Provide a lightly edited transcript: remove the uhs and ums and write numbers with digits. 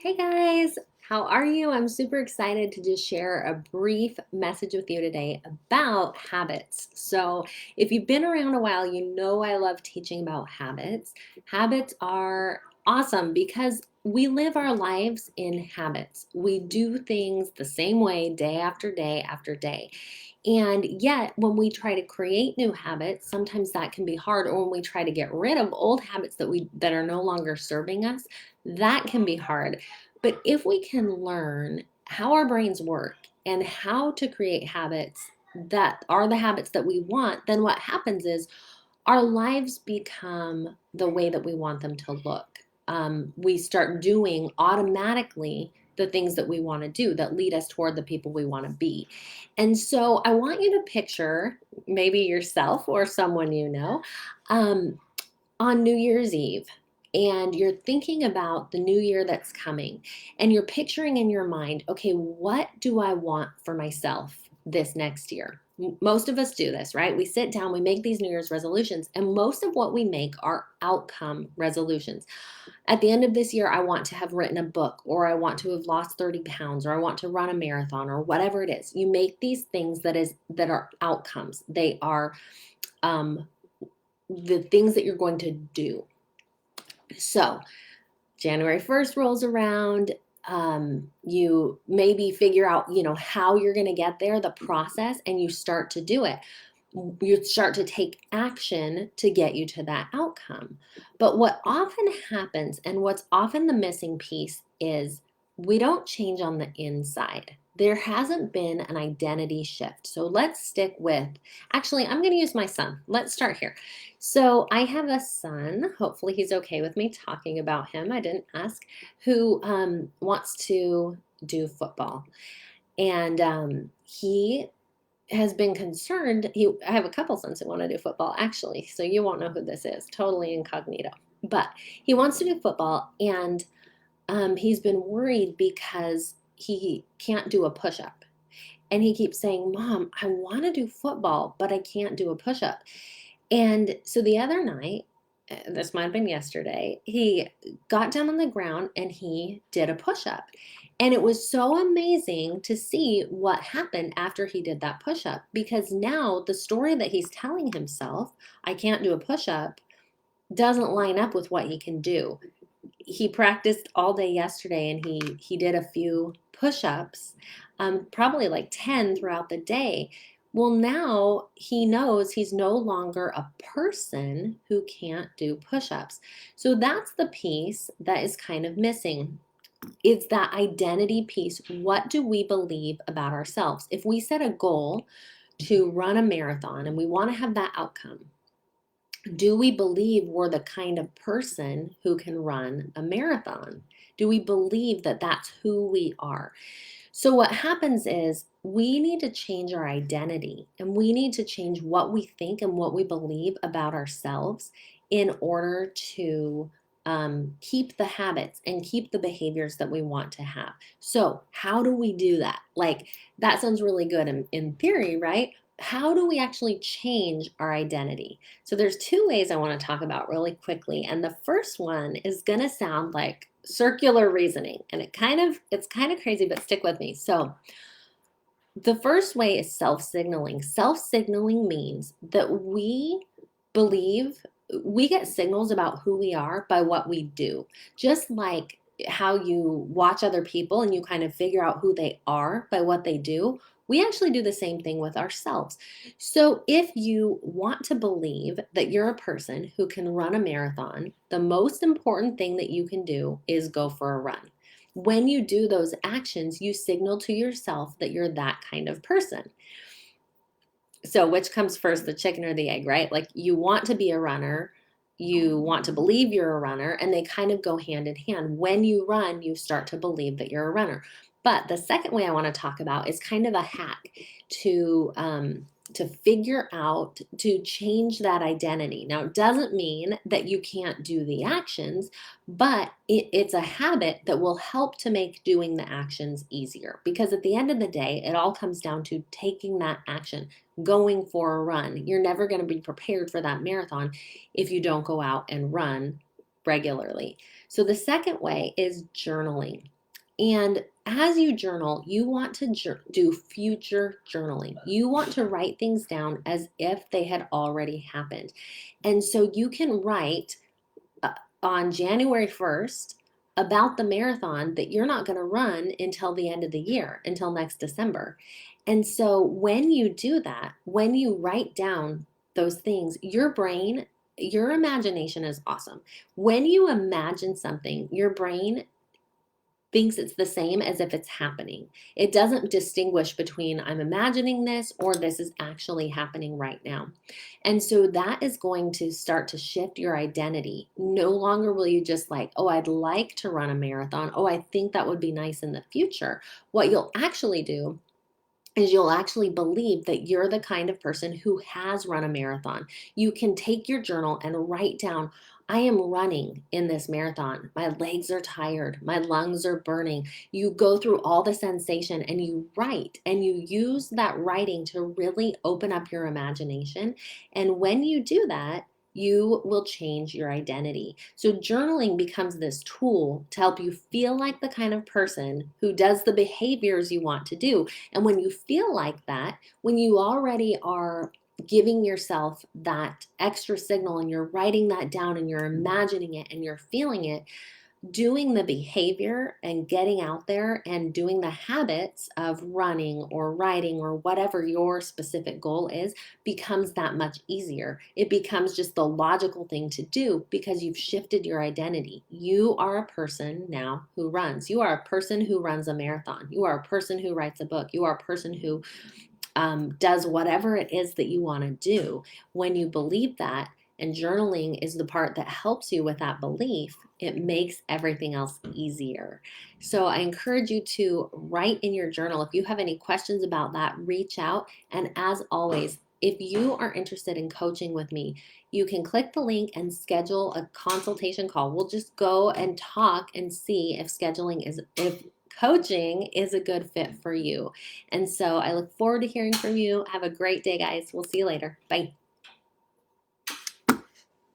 Hey guys, how are you? I'm super excited to just share a brief message with you today about habits. So, if you've been around a while, you know I love teaching about habits. Habits are awesome because we live our lives in habits. We do things the same way day after day after day. And yet, when we try to create new habits, sometimes that can be hard. Or when we try to get rid of old habits that are no longer serving us, that can be hard. But if we can learn how our brains work and how to create habits that are the habits that we want, then what happens is our lives become the way that we want them to look. We start doing automatically the things that we want to do that lead us toward the people we want to be. And so I want you to picture maybe yourself or someone you know um, on New Year's Eve, and you're thinking about the new year that's coming, and you're picturing in your mind, okay, what do I want for myself this next year? Most of us do this, right? We sit down, we make these New Year's resolutions, and most of what we make are outcome resolutions. At the end of this year, I want to have written a book, or I want to have lost 30 pounds, or I want to run a marathon, or whatever it is. You make these things that are outcomes. They are um, the things that you're going to do. So January 1st rolls around. You maybe figure out, how you're going to get there, the process, and you start to do it. You start to take action to get you to that outcome. But what often happens, and what's often the missing piece, is we don't change on the inside. There hasn't been an identity shift. So let's stick with, actually, I'm going to use my son. Let's start here. So I have a son. Hopefully, he's okay with me talking about him. I didn't ask, who wants to do football. And he has been concerned. I have a couple sons who want to do football, actually. So you won't know who this is, totally incognito. But he wants to do football, and he's been worried because he can't do a push up. And he keeps saying, Mom, I want to do football, but I can't do a push up. And so the other night, this might have been yesterday, he got down on the ground and he did a push up. And it was so amazing to see what happened after he did that push up, because now the story that he's telling himself, I can't do a push up, doesn't line up with what he can do. He practiced all day yesterday, and he did a few push-ups, probably like 10 throughout the day. Well, now he knows he's no longer a person who can't do push-ups. So that's the piece that is kind of missing. It's that identity piece. What do we believe about ourselves? If we set a goal to run a marathon and we want to have that outcome, do we believe we're the kind of person who can run a marathon? Do we believe that that's who we are? So, what happens is we need to change our identity, and we need to change what we think and what we believe about ourselves in order to keep the habits and keep the behaviors that we want to have. So, how do we do that? Like, that sounds really good in theory, right? How do we actually change our identity? So there's two ways I want to talk about really quickly. And the first one is going to sound like circular reasoning, and it's kind of crazy, but stick with me. So the first way is self-signaling. Self-signaling means that we believe we get signals about who we are by what we do. Just like how you watch other people and you kind of figure out who they are by what they do, we actually do the same thing with ourselves. So if you want to believe that you're a person who can run a marathon, the most important thing that you can do is go for a run. When you do those actions, you signal to yourself that you're that kind of person. So, which comes first, the chicken or the egg, right? Like, you want to be a runner, you want to believe you're a runner, and they kind of go hand in hand. When you run, you start to believe that you're a runner. But the second way I want to talk about is kind of a hack to figure out to change that identity. Now, it doesn't mean that you can't do the actions, but it's a habit that will help to make doing the actions easier. Because at the end of the day, it all comes down to taking that action, going for a run. You're never going to be prepared for that marathon if you don't go out and run regularly. So the second way is journaling. And as you journal, you want to do future journaling. You want to write things down as if they had already happened. And so you can write uh, on January 1st about the marathon that you're not going to run until the end of the year, until next December. And so when you do that, when you write down those things, your brain, your imagination is awesome. When you imagine something, your brain thinks it's the same as if it's happening. It doesn't distinguish between I'm imagining this or this is actually happening right now. And so that is going to start to shift your identity. No longer will you just like, oh, I'd like to run a marathon. Oh, I think that would be nice in the future. What you'll actually do is you'll actually believe that you're the kind of person who has run a marathon. You can take your journal and write down, I am running in this marathon. My legs are tired. My lungs are burning. You go through all the sensation and you write and you use that writing to really open up your imagination. And when you do that, you will change your identity. So, journaling becomes this tool to help you feel like the kind of person who does the behaviors you want to do. And when you feel like that, when you already are giving yourself that extra signal and you're writing that down and you're imagining it and you're feeling it, doing the behavior and getting out there and doing the habits of running or writing or whatever your specific goal is becomes that much easier. It becomes just the logical thing to do because you've shifted your identity. You are a person now who runs. You are a person who runs a marathon. You are a person who writes a book. You are a person who does whatever it is that you want to do. When you believe that, and journaling is the part that helps you with that belief, it makes everything else easier. So I encourage you to write in your journal. If you have any questions about that, reach out. And as always, if you are interested in coaching with me, you can click the link and schedule a consultation call. We'll just go and talk and see if coaching is a good fit for you. And so I look forward to hearing from you. Have a great day, guys. We'll see you later. Bye.